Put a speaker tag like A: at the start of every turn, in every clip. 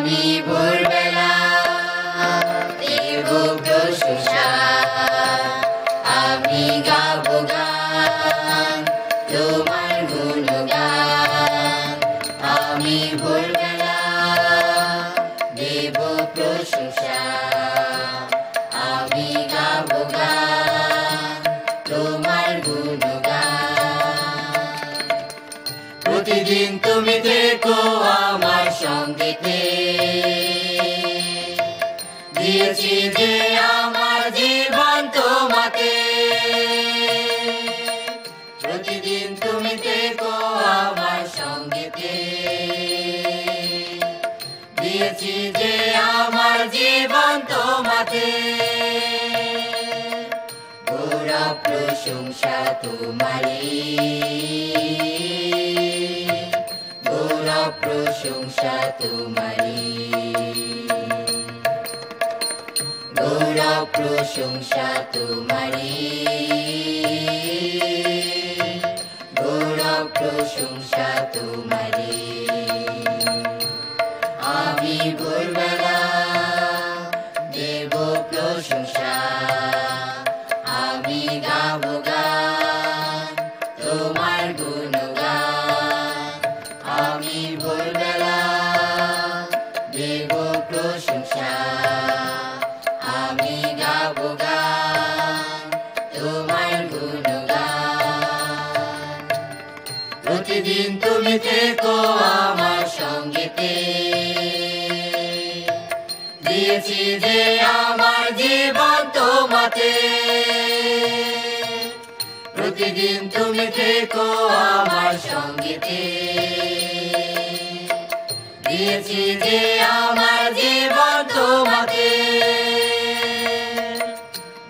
A: আমি ভোরবেলা দেব প্রশংসা, আমি গাবো গান তোমার গুণগান। আমি ভোরবেলা দেব প্রশংসা, আমি গাবো গান তোমার গুণগান। প্রতিদিন তুমি থেকো আমার সঙ্গেতে, দিয়েছি যে আমার জীবন তোমাকে। প্রতিদিন তুমি থেকো আমার সঙ্গেতে, দিয়েছি যে আমার জীবন তোমাকে। গৌরব প্রশংসা তোমারই, গৌরব প্রশংসা তোমারই, গৌরব প্রশংসা তোমারই, গৌরব প্রশংসা তোমারই। আমি ভোরবেলা দেব প্রশংসা, আমি গাবো গান তোমার গুণগান। আমি ভোরবেলা দেব প্রশংসা, আমি গাবো গান তোমার গুণগান। প্রতিদিন তুমি থেকো আমার সঙ্গেতে, দিয়েছি যে আমার জীবন তোমাকে। প্রতিদিন তুমি থেকো আমার সঙ্গেতে, দিয়েছি যে আমার জীবন তোমাকে।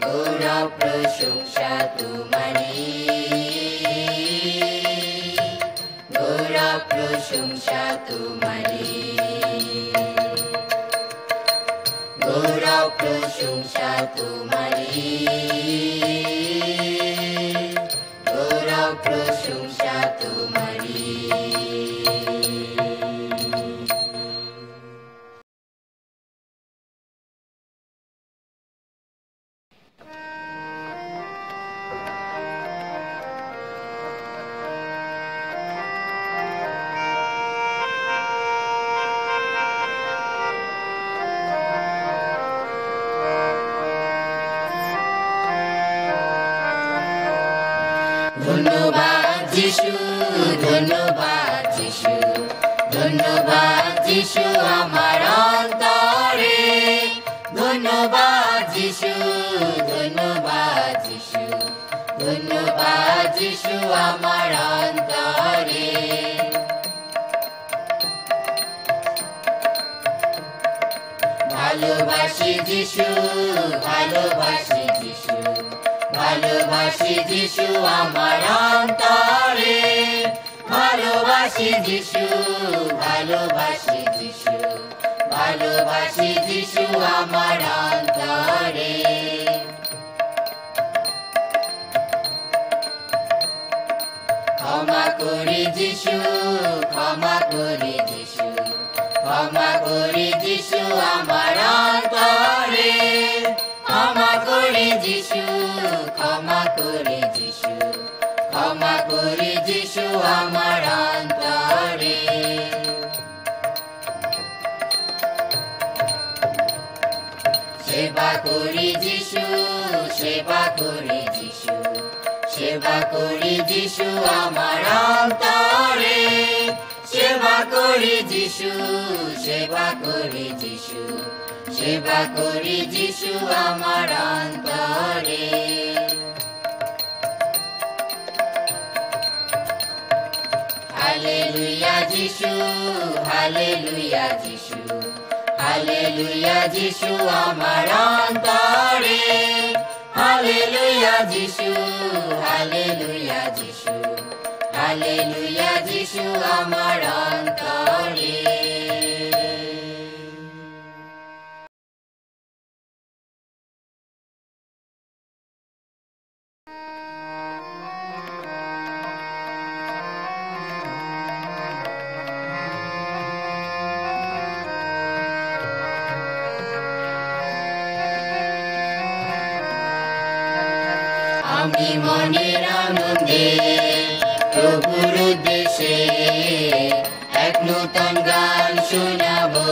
A: গৌরব প্রশংসা তোমারই, গৌরব প্রশংসা তোমারই, গৌরব প্রশংসা তোমারই, গৌরব প্রশংসা তোমারই। ধন্যবাদ যিশু, ধন্যবাদ যিশু, ধন্যবাদ যিশু আমার অন্তরে। ধন্যবাদ যিশু, ধন্যবাদ যিশু, ধন্যবাদ যিশু আমার অন্তরে। ভালোবাসি যিশু, ভালোবাসি যিশু, ভালোবাসি যিশু আমার অন্তরে। ভালোবাসি যিশু, ভালোবাসি যিশু, ভালোবাসি যিশু আমার অন্তরে। ক্ষমা করি যিশু, ক্ষমা করি যিশু, ক্ষমা করি যিশু আমার অন্তরে। ক্ষমা করি যিশু, ক্ষমা করি যিশু, ক্ষমা করি যিশু আমার অন্তরে। সেবা করি যিশু, সেবা করি যিশু, সেবা করি যিশু আমার অন্তরে। সেবা করি যিশু, সেবা করি যিশু, সেবা করি যিশু আমার অন্তরে। হালেলুয়া যিশু, হালেলুয়া যিশু, হালেলুয়া যিশু আমার অন্তরে। হালেলুয়া যিশু, হালেলুয়া যিশু, হালেলুয়া যিশু আমার অন্তরে। আমি মনের আনন্দে প্রভুর উদ্দেশ্যে এক নূতন গান শোনাবো,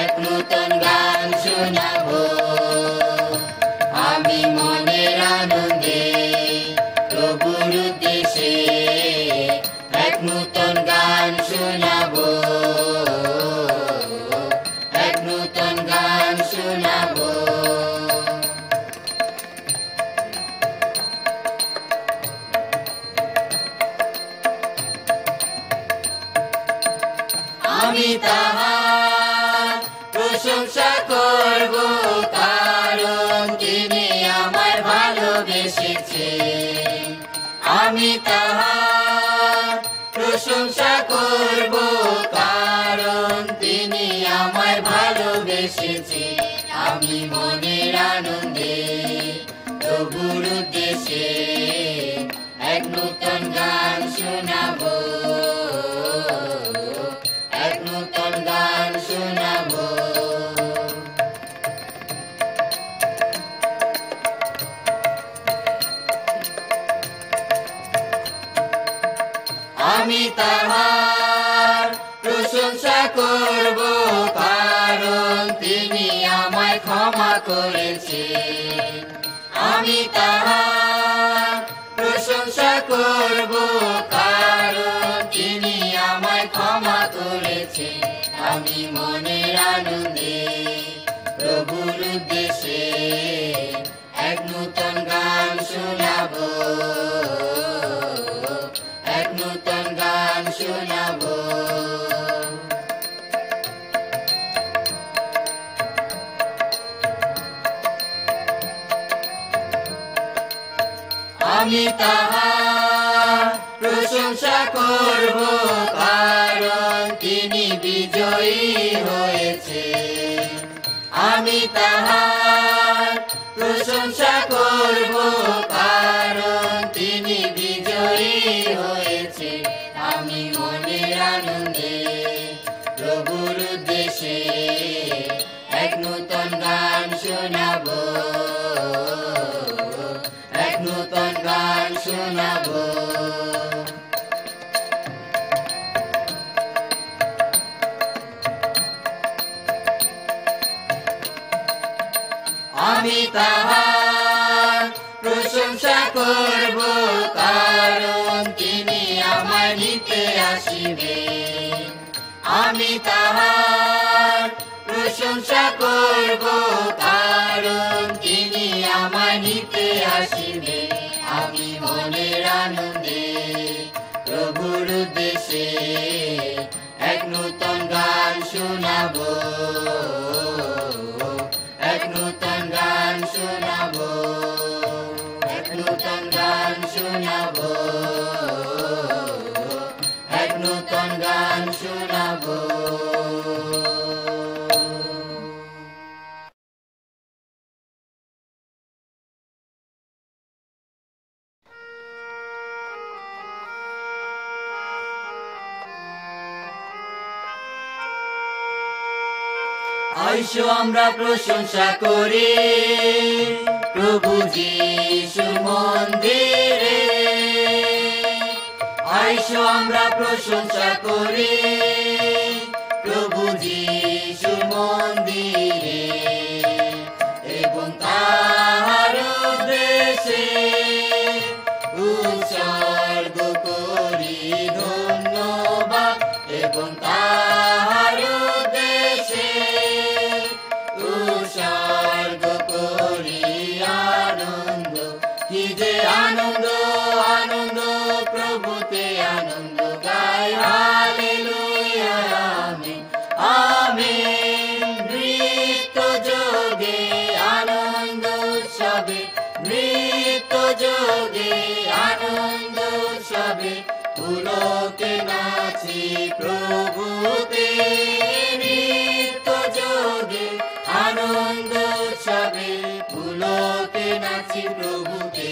A: এক নূতন গান শোনাবো। আমি মনের আনন্দে প্রভুর উদ্দেশ্যে এক নূতন গান শোনাবো, এক নূতন গান শোনাবো। আমি তাহার প্রশংসা করব, কারণ তিনি আমায় ভালোবেসেছেন। আমি তাহার প্রশংসা করব, কারণ তিনি আমায় ভালোবেসেছেন। আমি মনের আনন্দে প্রভুর উদ্দেশ্যে এক নূতন গান শোনাবো, এক নূতন গান শোনাবো। আমি তাহার প্রশংসা করব, কারণ তিনি আমায় ক্ষমা করেছেন। আমি তাহার প্রশংসা করব, কারণ তিনি আমায় ক্ষমা করেছেন। আমি মনের আনন্দে প্রভুর উদ্দেশ্যে এক নূতন গান শোনাবো, এক নূতন গান শোনাবো। আমি তাহার প্রশংসা করব, কারণ তিনি বিজয়ী হয়েছেন। আমি তাহার প্রশংসা করব, কারণ তিনি বিজয়ী হয়েছেন। আমি মনের আনন্দে প্রভুর উদ্দেশ্যে এক নূতন গান শোনাবো, এক নূতন গান শোনাবো। আমি তাহার প্রশংসা করব, কারণ তিনি আমায় নিতে আসিবেন। আমি তাহার প্রশংসা করব, কারণ তিনি আমায় নিতে আসিবেন। আমি মনের আনন্দে প্রভুর উদ্দেশ্যে এক নূতন গান শোনাবো, এক নূতন গান শোনাবো, এক নূতন গান শোনাবো, এক নূতন গান শোনাবো। আইসো আমরা প্রশংসা করি প্রভু যিশু মন্দিরে, আইসো আমরা প্রশংসা করি প্রভু যিশু মন্দিরে, এবং তাহার উদ্দেশ্যে উৎসর্গ করি ধন্যবাদ, এবং তাহার উদ্দেশ্যে উৎসর্গ করি আনন্দ। কি যে আনন্দ, আনন্দ প্রভুতে আনন্দ গাই, হালেলুয়া আমেন, আমেন। নৃত্য যোগে আনন্দ উৎসবে, নৃত্য যোগে আনন্দ উৎসবে, পুলকে নাচি প্রভুতে। নৃত্য যোগে আনন্দ উৎসবে, পুলকে নাচি প্রভুতে।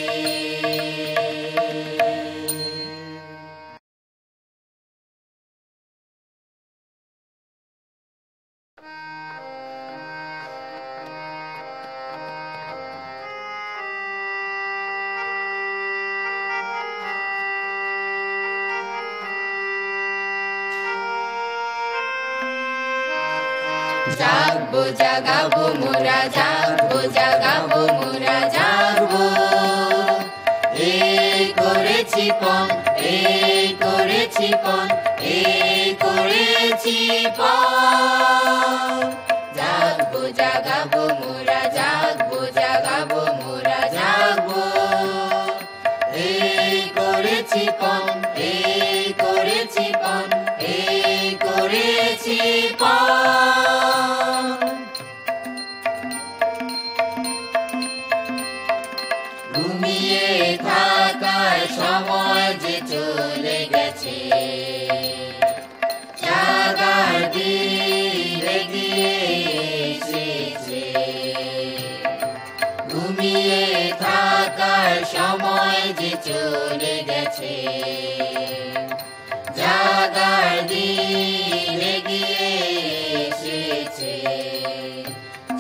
A: জাগবো জাগাবো মোরা জাগবো জাগাবো মোরা জাগবো এই করেছি পণ এই করেছি পণ এই করেছি পণ জাগবো জাগাবো মোরা জাগবো জাগাবো মোরা জাগবো এই করেছি পণ এই করেছি পণ এই করেছি পণ ঘুমিয়ে থাকার সময় যে চলে গেছে জাগার দিন এগিয়ে এসেছে ঘুমিয়ে থাকার সময় যে চলে গেছে জাগার দিন এগিয়ে এসেছে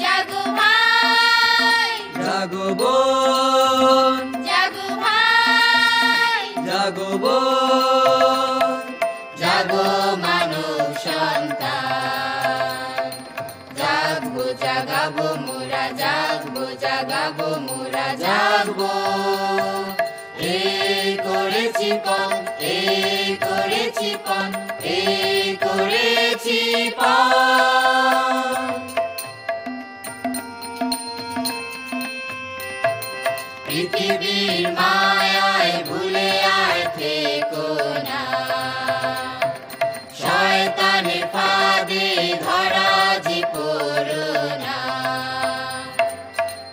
A: জাগো ভাই
B: জাগো বোন
A: জাগো ভাই
B: জাগো বোন
A: জাগো মানব সন্তান জাগবো জাগাবো মোরা জাগবো জাগাবো মোরা জাগবো এই করেছি পণ এই করেছি পণ এই করেছি পণ পৃথিবীর মায়ায় ভুলে আর থেকো না শয়তানের ফাঁদে ধরা যে পড়ো না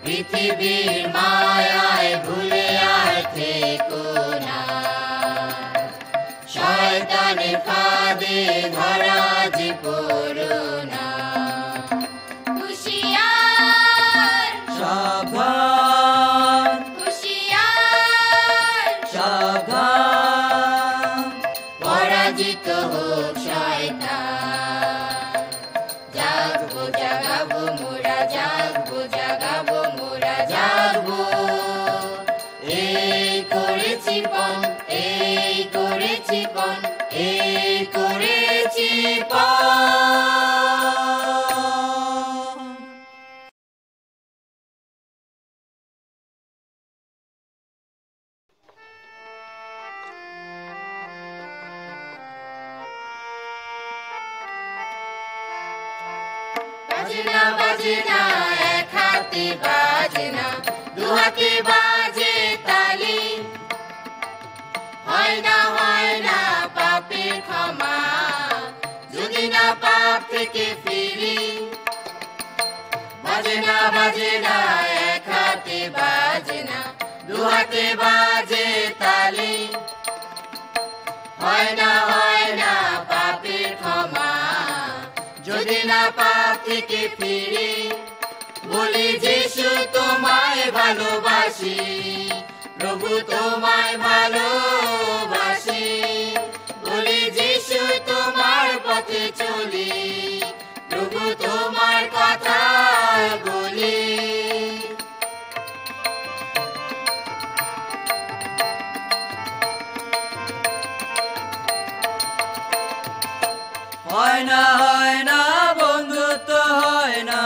A: পৃথিবীর মায়ায় ভুলে আর থেকো না শয়তানের ফাঁদে ধরা যে পড়ো না হুঁশিয়ার
B: সাবধান
A: হুঁশিয়ার
B: সাবধান
A: পরাজিত হোক শয়তান জাগবো জাগাবো মোরা জাগবো জাগাবো মোরা জাগবো এই করেছি পণ এই করেছি পণ এই করেছি পণ বাজনা বাজনা এক হাতে বাজনা দু হাতে বাজে তালি হয় না পাপের ক্ষমা যদি না পাপ থেকে ফিরি বাজনা বাজনা এক হাতে বাজনা দু হাতে বাজে তালি হয় না পাপের ক্ষমা যদি না পাপ থেকে ফিরি বলি যিশু তোমায় ভালোবাসি প্রভু তোমায় ভালোবাসি বলি যিশু তোমার পথে চলি প্রভু তোমার কথা বলি
B: হয় না বন্ধুত্ব হয় না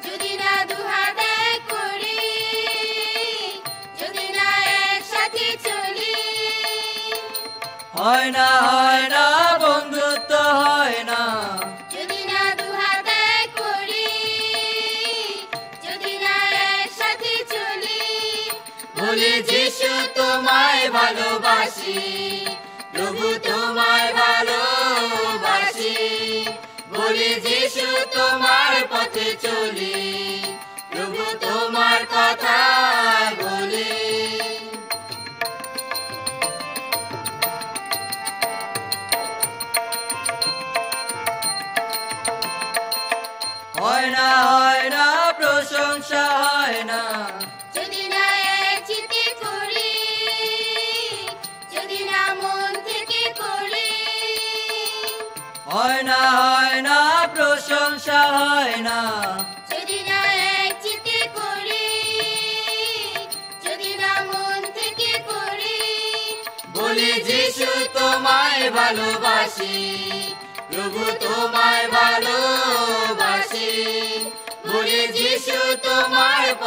A: যদি না দুহাতে করি যদি না একসাথে চলি
B: হয় না বন্ধুত্ব হয় না
A: যদি না দুহাতে করি যদি না একসাথে চলি বলি যিশু তোমায় ভালোবাসি প্রভু তোমায় ভালোবাসি বলি যিশু তোমার পথে চলি প্রভু তোমার কথা বলি
B: হয় না প্রশংসা হয় না
A: যদি না এক চিত্তে করি যদি না মন থেকে করি
B: হয় না প্রশংসা হয় না
A: যদি না এক চিত্তে করি যদি না মন থেকে করি বলি যিশু তোমায় ভালোবাসি প্রভু তোমায় ভালোবাসি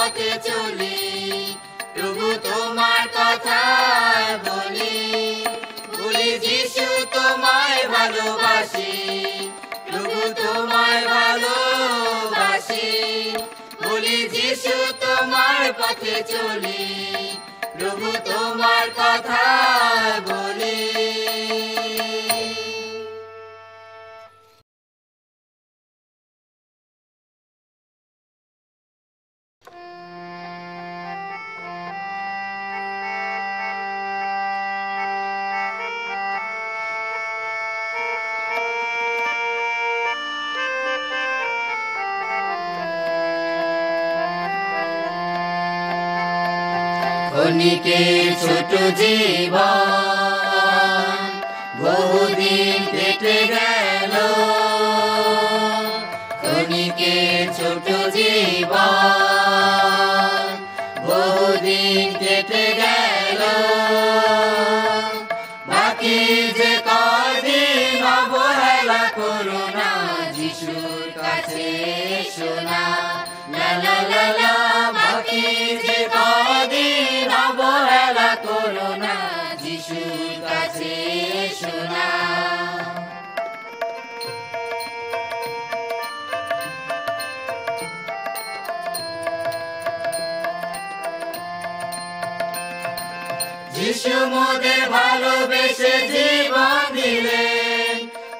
A: পথে চলি, প্রভু তোমার কথা বলি, বলি যিশু তোমায় ভালোবাসি, প্রভু তোমায় ভালোবাসি, বলি যিশু তোমার পথে চলি, প্রভু তোমার কথা বলি। ক্ষণিকের ছোট জীবন বহুদিন কেটে গেল, ক্ষণিকের ছোট জীবন বহুদিন কেটে গেল, বাকি যে কদিন অবহেলা করো না, যিশুর কাছে শোনা, লা লা লা লা, বাকি যে কদিন অবহেলা করো না, যিশুর কাছে শোনা। যিশু মোদের ভালোবেসে জীবন দিলেন,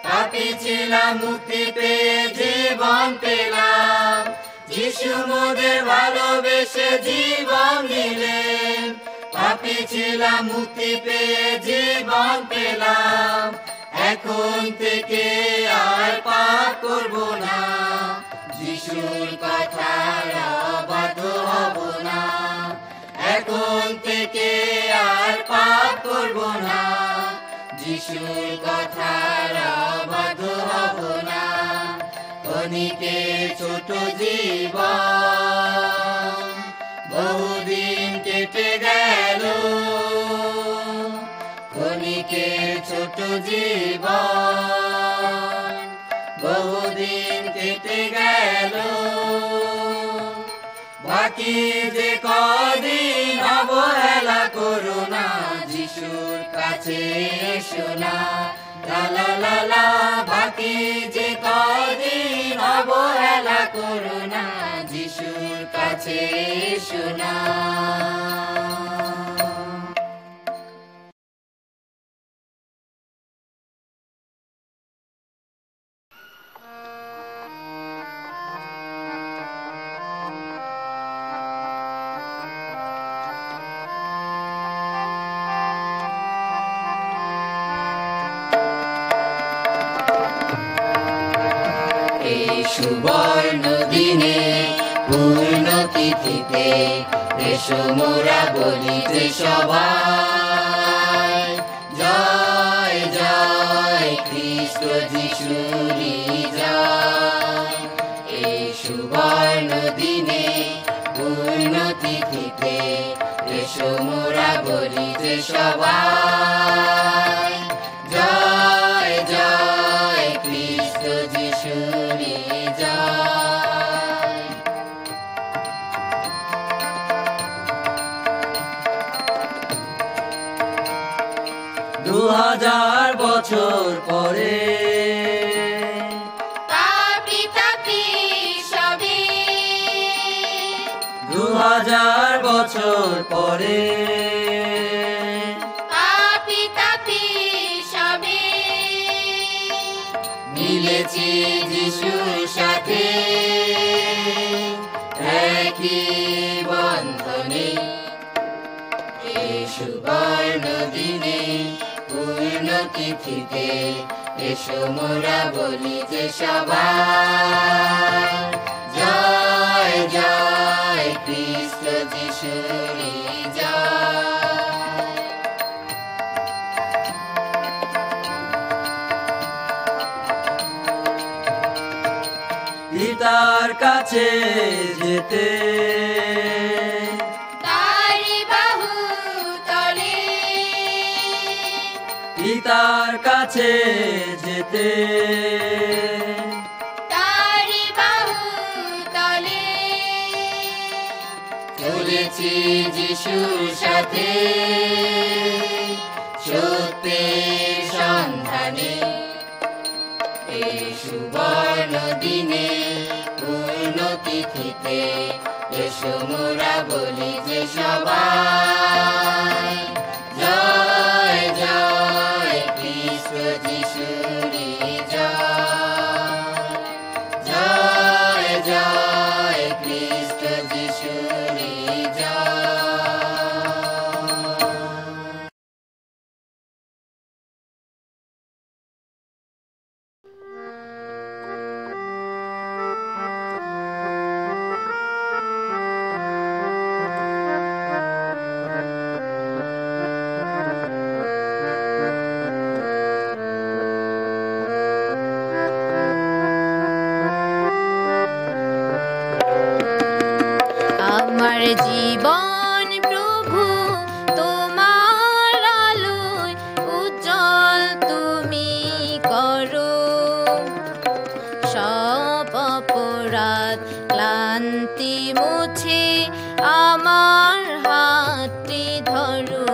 A: পাপী ছিলাম মুক্তি পেয়ে জীবন পেলাম, যিশু মোদের ভালোবেসে জীবন দিলেন, পাপী ছিলাম মুক্তি পেয়ে জীবন পেলাম, এখন থেকে আর পাপ করব না, যিশুর কথার অবাধ্য হব না, এখন থেকে আর পাপ করব না, যিশুর কথার অবাধ্য হব না। ক্ষণিকের ছোট জীবন বহুদিন কেটে গেল, ক্ষণিকের ছোট জীবন বহুদিন কেটে গেল, বাকি যে কদিন অবহেলা করো না, যিশুর কাছে শোনা, লা লা লা লা, বাকি যে কদিন অবহেলা করো না, যিশুর কাছে শোনা। সুবর্ণ দিনে পূর্ণ তিথিতে এসো মোরা বলিতে সবাই, জয় জয় খ্রিস্ট যিশুরি জয়। এই সুবর্ণ দিনে পূর্ণ তিথিতে এসো মোরা বলিতে সবাই, জয় জয় খ্রিস্ট যিশুরি জয়।
B: 2000 বছর পরে
A: পাপী তাপী সবে,
B: 2000 বছর পরে
A: পাপী তাপী সবে, মিলেছি যিশুর সাথে একই বন্ধনে। এই সুবর্ণ দিনে পূর্ণ তিথিতে এসো মোরা বলিতে সবাই, জয় জয় খ্রিস্ট যিশুরি জয়।
B: পিতার কাছে যেতে
A: তারি বাহু তলে,
B: পিতার কাছে যেতে
A: তারি বাহু তলে, খুঁজেছি যিশুর সাথে সত্যের সন্ধানে, এই সুবর্ণ দিনে পূর্ণ তিথিতে এসো মোরা বলি যে সবাই জয় জয় খ্রিস্ট যিশুরি জয়, জয় জয় খ্রিস্ট যিশুরি জয়।
C: আমার জীবন প্রভু তোমার আলোয় উজ্জ্বল তুমি করো, সব অপরাধ ক্লান্তি মুছে আমার হাতটি ধরো।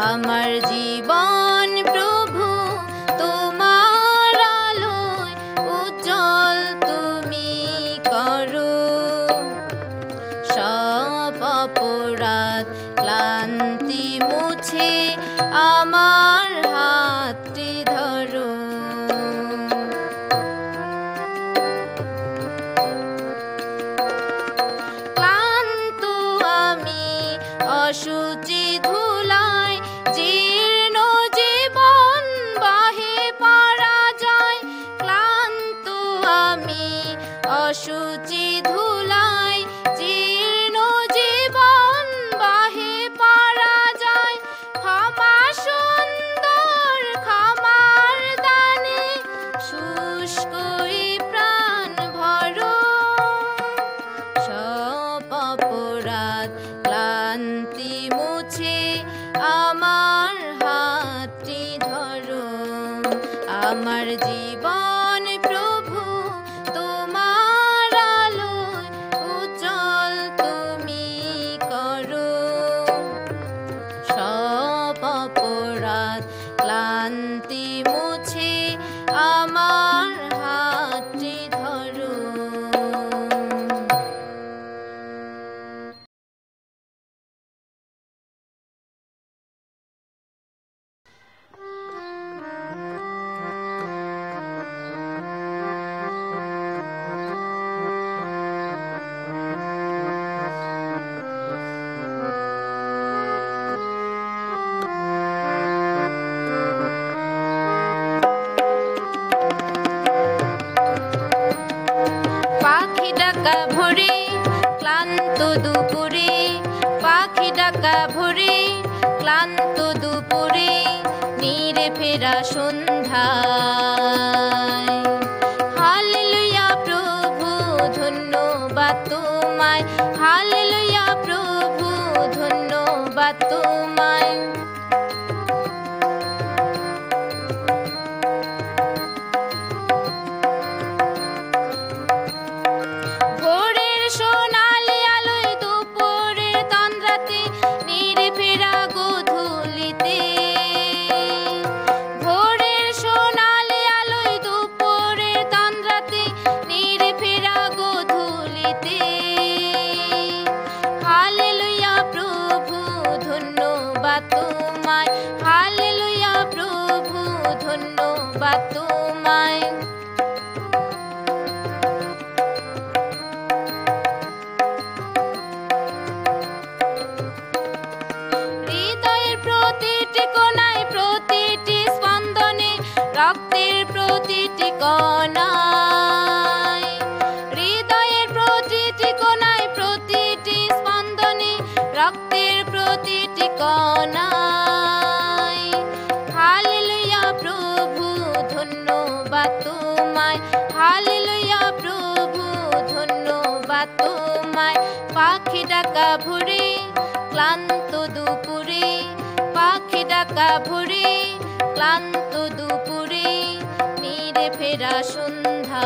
C: আমার জীবন প্রভু তোমার আলোয় উজ্জ্বল তুমি করো, সব অপরাধ ক্লান্তি মুছে আমার হাতটি ধরো। ক্লান্ত আমি অসুচি ধুলায় জীর্ণ জীবন বাহে পরাজয়, ক্লান্ত আমি অসুচি ধুলায় জীর্ণ জীবন বাহে পরাজয়। ক্ষমা সুন্দর ক্ষমার দানে শুষ্ক এই প্রাণ ভরো, সব অপরাধ ক্লান্তি মুছে আমার হাতটি ধরো। আমার জীবন প্রভু তোমার আলোয় উজ্জ্বল তুমি করো, সব অপরাধ ক্লান্তি মুছে আমার হাতটি ধরো। পাখি ডাকা ভোরে ক্লান্ত দুপুরে, পাখি ডাকা ভোরে ক্লান্ত দুপুরে, নীরে ফেরা সন্ধ্যায়। হালেলুয়া প্রভু ধন্যবাদ তোমায়, হালেলুয়া প্রভু ধন্যবাদ তোমায়। ভোরের সোনালি আলোয় দুপুরের তন্দ্রাতে, নীরে ফেরা গোধূলিতে। ভোরের সোনালি আলোয় দুপুরের তন্দ্রাতে, নীরে ফেরা গোধূলিতে। হালেলুয়া প্রভু ধন্যবাদ তোমায়, হালেলুয়া প্রভু ধন্যবাদ তোমায়। হৃদয়ের প্রতিটি কোণায় প্রতিটি স্পন্দনে, রক্তের প্রতিটি কণায়। হৃদয়ের প্রতিটি কোণায় প্রতিটি স্পন্দনে, রক্তের প্রতিটি কণায়। হালেলুয়া প্রভু ধন্যবাদ তোমায়, হালেলুয়া প্রভু ধন্যবাদ তোমায়। পাখি ডাকা ভোরে ক্লান্ত দুপুরে, পাখি ডাকা ভোরে ক্লান্ত দুপুরে, নীরে ফেরা সন্ধ্যায়।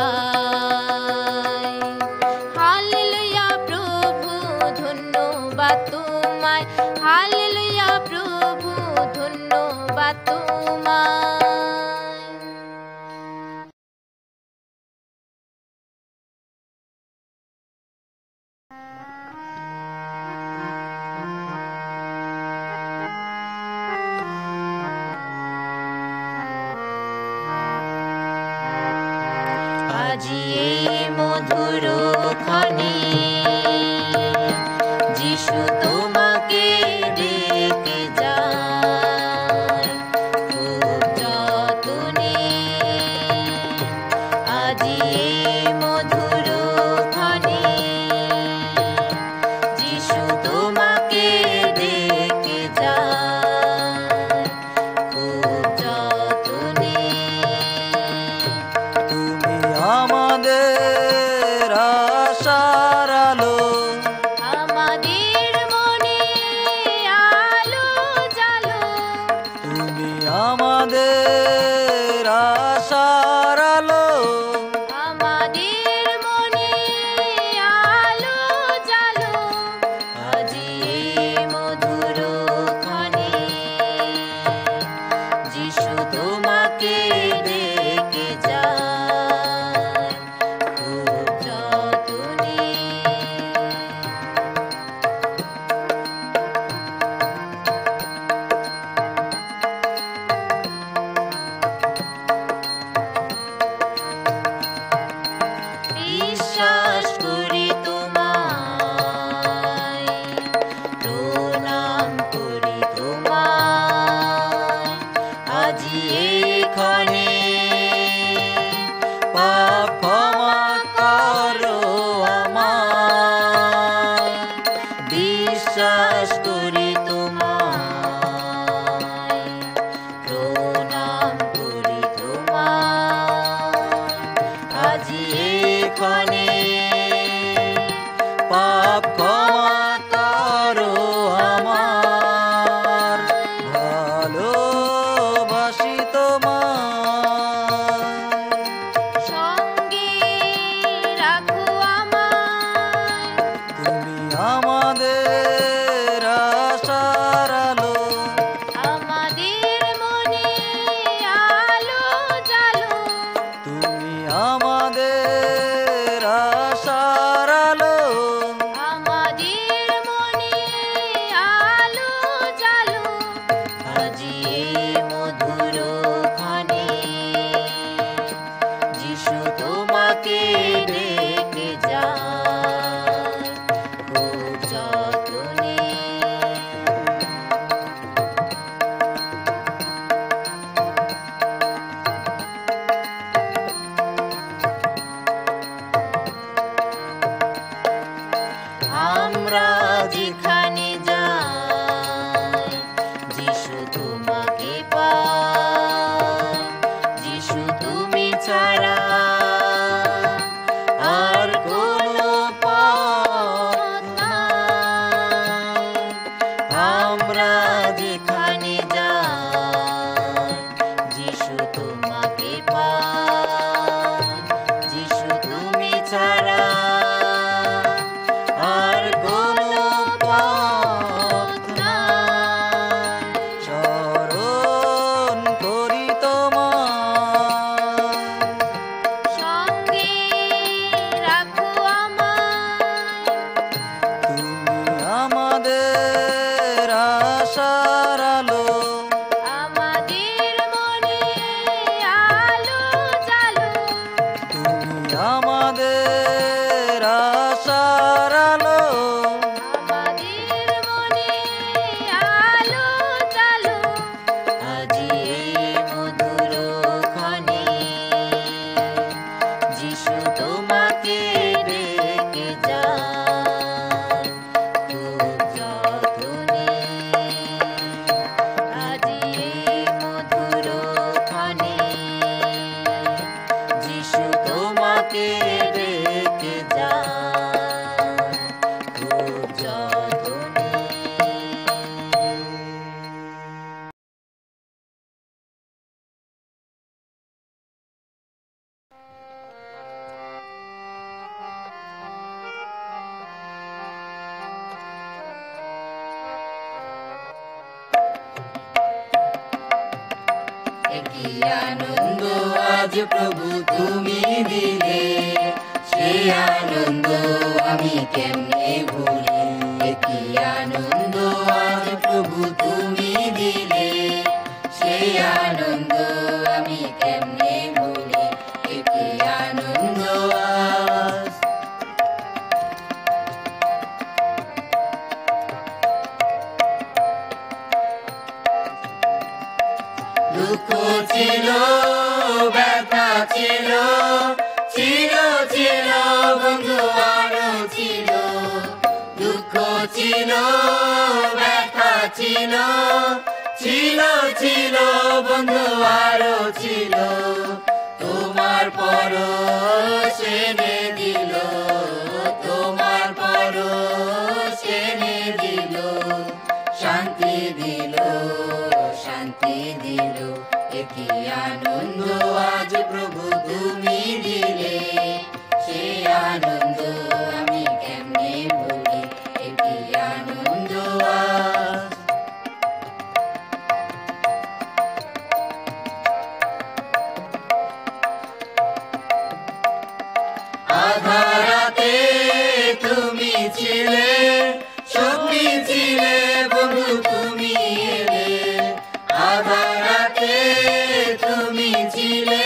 C: হালেলুয়া প্রভু ধন্যবাদ আজি এই মধুর ক্ষণে যিশু তোমাকে ডেকে যায় খুব যতনে। আজি এই মধুর ক্ষণে যিশু তোমাকে ডেকে যায় খুব যতনে।
B: তুমি আমাদের আশার আলো,
C: আমাদের মনে আলো জ্বালো।
B: তুমি আমাদের আশার আলো,
C: আমাদের মনে আলো জ্বালো। আজি এই মধুর ক্ষণে যিশু তোমাকে ডেকে যায় খুব যতনে। বিশ্বাস করি তোমায়, প্রণাম করি তোমায়। আজি এইখানে
B: পাপ ক্ষমা করো আমায়।
C: বিশ্বাস করি তোমায়, প্রণাম করি তোমায়। আজি এইখানে
B: পাপ ক্ষমা করো আমার, ভালোবাসি তোমায়।
C: সঙ্গে রাখো আমায়।
B: তুমি আমাদের আশার আলো,
C: আমাদের মনে আলো জ্বালো।
B: তুমি আমাদের আশার আলো,
C: আমাদের মনে আলো জ্বালো। আজি এই মধুর ক্ষণে যিশু তোমাকে ডেকে যায় খুব যতনে। আমরা যেখানে যাই যিশু তোমাকে পাই। যিশু তুমি ছাড়া আর কোনো পথ নাই। আমরা যেখানে যাই যিশু তোমাকে পাই। যিশু তুমি ছাড়া আর কোনো পথ নাই।
B: স্মরণ করি তোমায়।
C: সঙ্গে রাখো আমায়।
B: তুমি আমাদের আশার আলো,
C: আমাদের মনে আলো জ্বালো।
B: তুমি আমাদের আশার আলো,
C: আমাদের মনে আলো জ্বালো। আজি এই মধুর ক্ষণে যিশু তোমাকে ডেকে যায় খুব যতনে। আজি এই মধুর ক্ষণে যিশু তোমাকে ডেকে যায় খুব যতনে। কি আনন্দ আজ প্রভু তুমি দিলে, সে সেই আনন্দ আমি কেমনে ভুলি, কি আনন্দ আজ প্রভু তুমি দিলে, সেই আনন্দ আমি কেমনে ভুলি, কি আনন্দ আজ। দুঃখ ছিল, ব্যথা ছিল, ছিল ছিল বন্ধু আরো ছিল, দুঃখ ছিল, ব্যথা ছিল, ছিল ছিল বন্ধু আরো ছিল, তোমার পরশ এনে দিল, তোমার পরশ এনে দিল, শান্তি দিল, শান্তি দিল, কি আনন্দ আজ প্রভু তুমি দিলে, সেই আনন্দ আমি কেমনে ভুলি, কি আনন্দ আজ। আধারাতে তুমি ছিলে, শক্তি ছিলে বন্ধু তুমি এলে, আধারাতে তুমি ছিলে,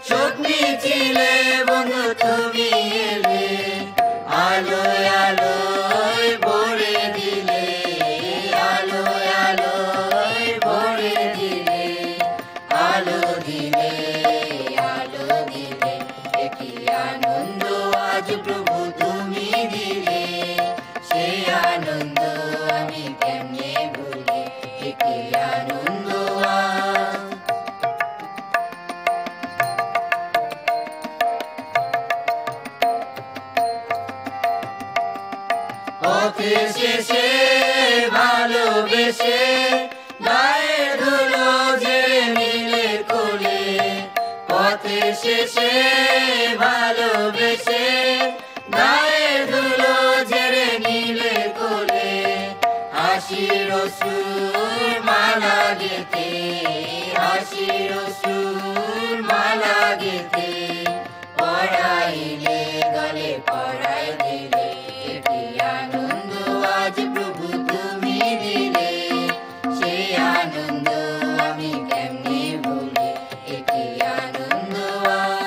C: শক্তি ছিলে বন্ধু তুমি এলে, আলোয় আলোয় ভরে দিলে, আলোয় আলোয় ভরে দিলে, আলো দিলে, আলো দিলে, কি আনন্দ আজ প্রভু তুমি দিলে, সেই আনন্দ আমি কেমনে ভুলি, কি আনন্দ আজ। পথে শেষে ভালোবেসে গায়ে ধুলো ঝেড়ে নিলে কোলে, পথে শেষে ভালোবেসে গায়ে ধুলো ঝেড়ে নিলে কোলে, হাসির অশ্রুর মালা গেঁথে, হাসির অশ্রুর মালা গেঁথে, পড়াইলে গলে পড়াই দিলে, কি আনন্দ আজ প্রভু তুমি দিলে, সেই আনন্দ আমি কেমনে ভুলি, কি আনন্দ আজ।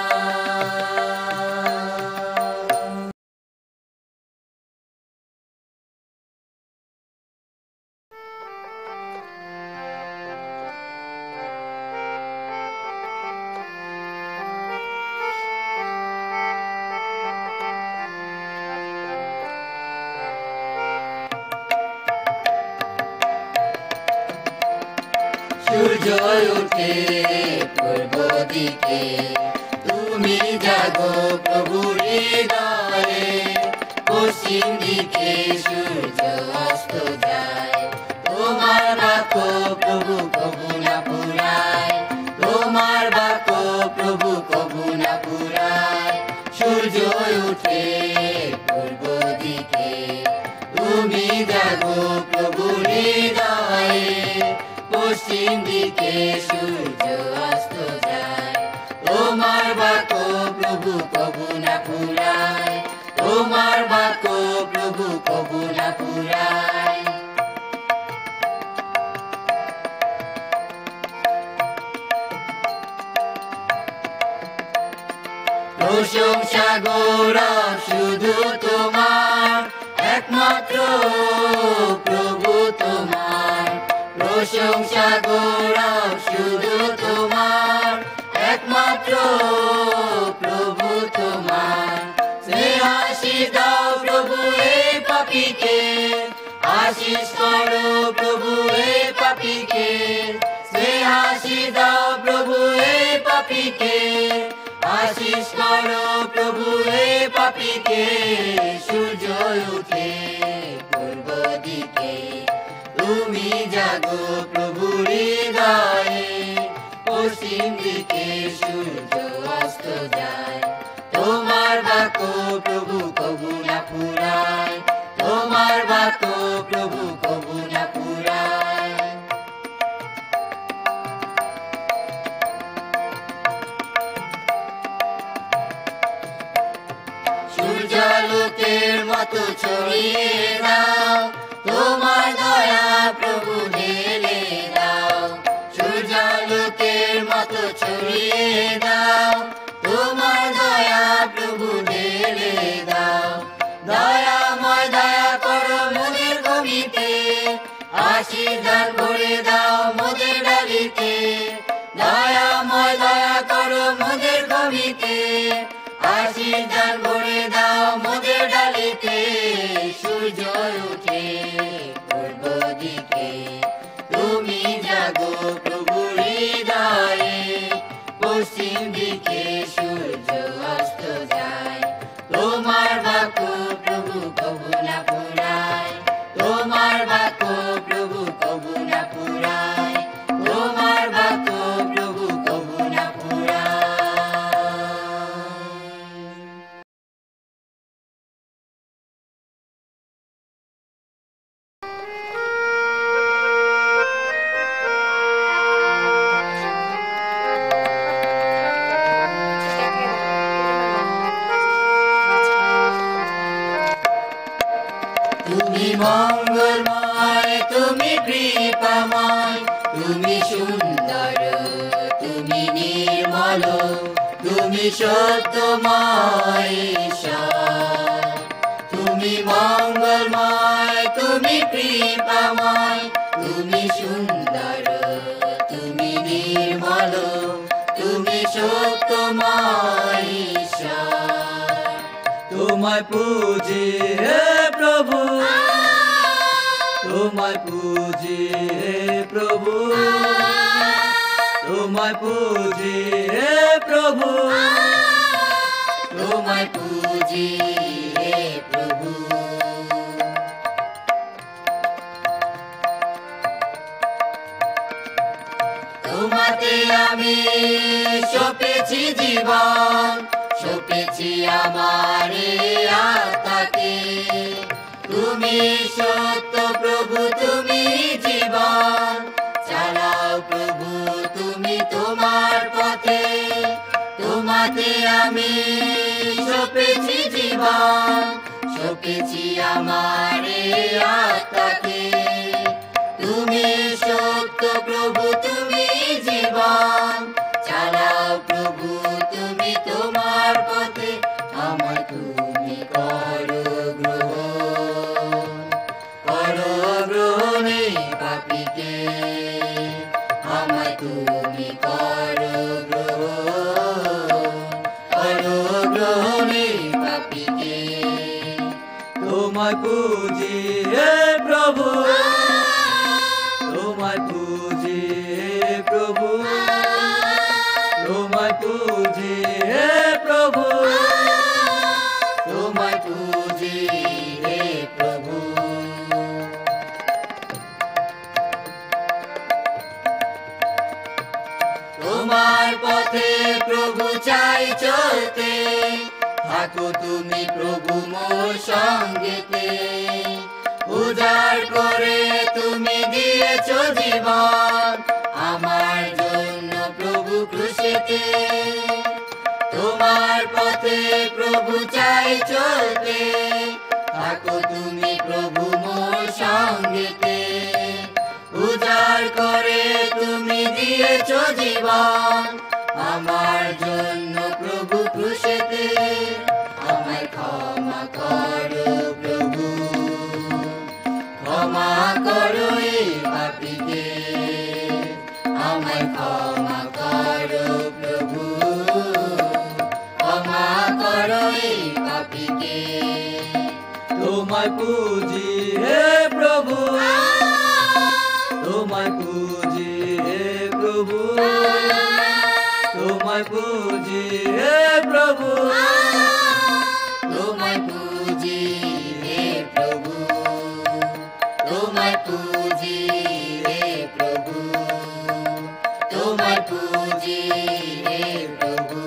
C: সূর্য উঠে পূর্ব দিকে, তুমি জাগো প্রভু হৃদয়ে, পশ্চিম দিকে সূর্য অস্ত যায়, তোমার বাক্য প্রভু কবু না পুরায়, তোমার বাক্য প্রভু কবু না পুরায়, সূর্য উঠে পূর্ব দিকে, তুমি জাগো প্রভু হৃদয়ে, পশ্চিম দিকে সূর্য অস্ত যায়, তোমার বাক্য প্রভু কবু না পুরায়, তোমার বাক্য প্রভু কবু না পুরায়। প্রশংসা গৌরব শুধু তোমার, একমাত্র প্রভু তোমার, প্রশংসা গৌরব শুধু তোমার, একমাত্র প্রভু তোমার, স্নেহাশিস দাও প্রভু এই পাপীকে, আশিস করো প্রভু এই পাপীকে, স্নেহাশিস দাও প্রভু এই পাপীকে, আশিস করো প্রভু এই পাপীকে, সূর্য উঠে পূর্ব দিকে, তুমি জাগো প্রভু হৃদয়ে, পশ্চিম দিকে সূর্য অস্ত যায়, তোমার বাক্য প্রভু কবু না পুরায়, তোমার বাক্য প্রভু কবু না পুরায়। মতো ছড়িয়ে দাও, তোমার দয়া প্রভু ঢেলে দাও। সূর্যালোকের মতো ছড়িয়ে দাও, তোমার দয়া প্রভু ঢেলে দাও। দয়াময় দয়া করো মোদের কমিতে, আশীর্বাদ ভরে দাও মোদের ডালিতে। দয়াময় দয়া করো মোদের কমিতে, আশীর্বাদ ভরে দাও মোদের ডালিতে। সূর্য উঠে পূর্ব দিকে, তুমি জাগো প্রভু হৃদয়ে। পশ্চিম দিকে সূর্য অস্ত যায়, তোমার বাক্য প্রভু কবু না ফুরায়। তোমার বাক্য প্রভু কবু না ফুরায়, তোমার বাক্য প্রভু কবু না ফুরায়। তুমি মঙ্গলময়, তুমি কৃপাময়, তুমি সুন্দর, তুমি নির্মল, তুমি সত্যময় ঈশ্বর। তুমি মঙ্গলময়, তুমি কৃপাময়, তুমি সুন্দর, তুমি নির্মল, তুমি সত্যময় ঈশ্বর।
B: তোমায় পুজি হে প্রভু, তোমায় পুজি হে প্রভু, তোমায় পুজি হে প্রভু,
C: তোমায় পুজি হে প্রভু। তোমাতে আমি সপেছি জীবন, সপেছি আমার এই আত্মাকে। তুমি সত্য প্রভু, তুমি জীবন, চালাও প্রভু তুমি তোমার পথে। তোমাতে আমি সপেছি জীবন, সপেছি আমার এই আত্মাকে। তুমি সত্য প্রভু, তুমি জীবন, চালাও প্রভু তুমি তোমার পথে। আমায় তুমি করো গ্রহণ, করো গ্রহণ এই পাপীকে। আমায় তুমি করো গ্রহণ, করো গ্রহণ এই পাপীকে।
B: তোমায় পুজি হে প্রভু, তোমায় পুজি হে প্রভু, তোমায় পুজি হে প্রভু,
C: তোমায় পুজি হে প্রভু। তোমার পথে প্রভু চাই চলতে, থাকো তুমি প্রভু মোর সঙ্গেতে। উজাড় করে তুমি দিয়েছ জীবন, আমার জন্য প্রভু ক্রুশেতে। তোমার পথে প্রভু চাই চলতে, থাকো তুমি প্রভু মোর সঙ্গেতে। উজাড় করে তুমি দিয়েছ জীবন, আমার জন্য প্রভু ক্রুশেতে। আমায় ক্ষমা করো প্রভু, ক্ষমা করো এই পাপীকে। আমায় ক্ষমা করো প্রভু, ক্ষমা করো এই পাপীকে।
B: তোমায় পুজি হে প্রভু, তোমায় পুজি হে প্রভু, তোমায় পুজি হে প্রভু,
C: তোমায় পুজি হে প্রভু, তোমায় পুজি হে প্রভু, তোমায় পুজি হে প্রভু।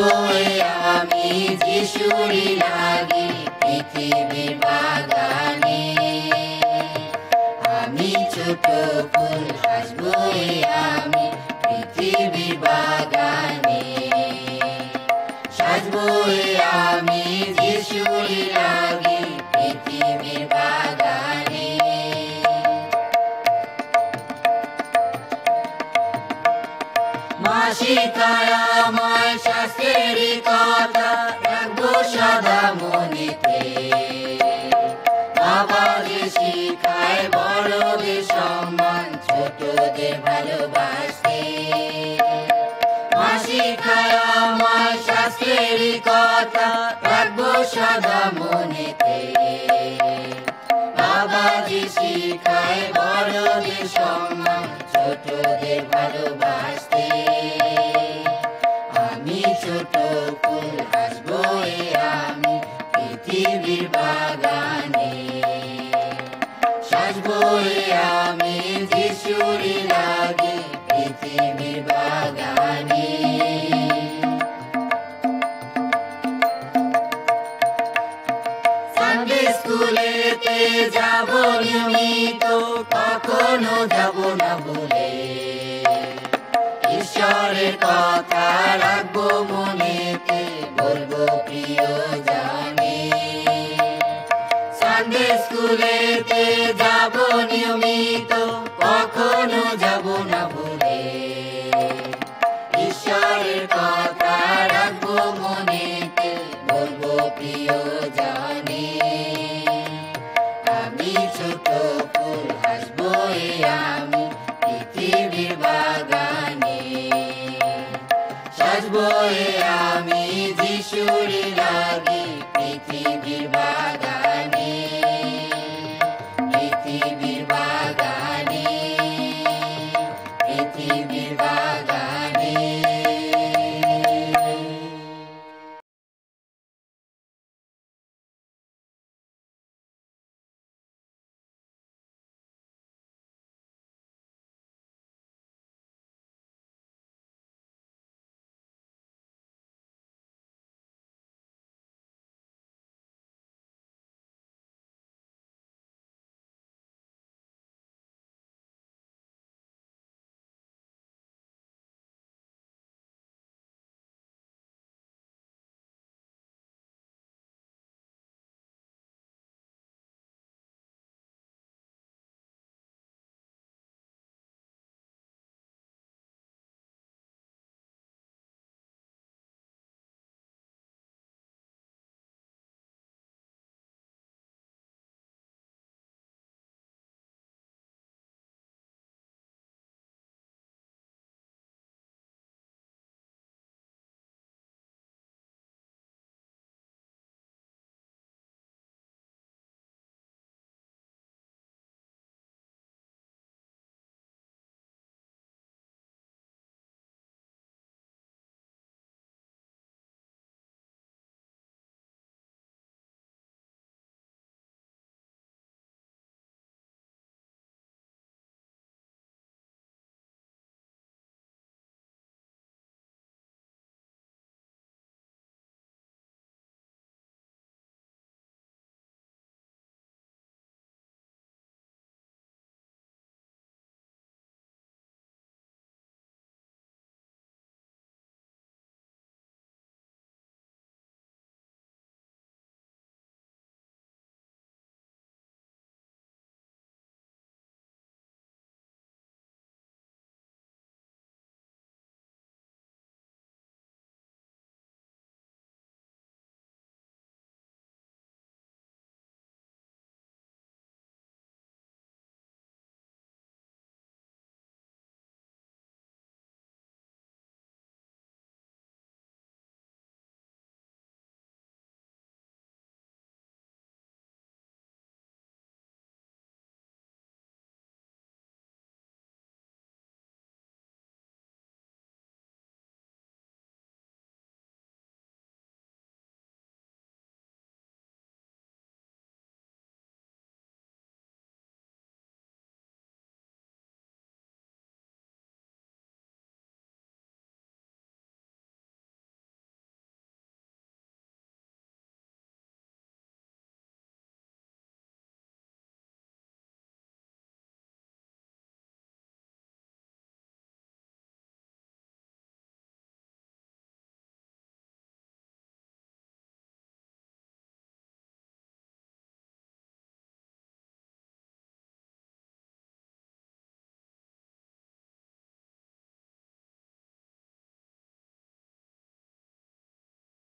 C: সাজবই আমি যিশুরি লাগি পৃথিবীর বাগানে আমি ছোট ফুল সাজবই আমি পৃথিবীর বাগানে সাজবই আমি যিশুরি লাগি পৃথিবীর বাগানে মা শিখায় আমায় শাস্ত্রের কথা রাখবো সদা মনেতে বাবা যে শিখায় বড়দের সম্মান ছোটদের ভালোবাসতে মা শিখায় আমায় শাস্ত্রের কথা রাখবো সদা মনেতে বাবা যে শিখায় বড়দের সম্মান ছোটদের ভালোবাসতে আমি ছোট ফুল হাসবই আমি পৃথিবীর বাগানে সাজবই আমি যিশুরি লাগি পৃথিবীর বাগানে সানডে স্কুলেতে যাব নিয়মিত কখনো যাব না ভুলে ঈশ্বরের কথা রাখবো মনেতে বলবো প্রিয় জানে সানডে স্কুলেতে যাব নিয়মিত কখনো যাব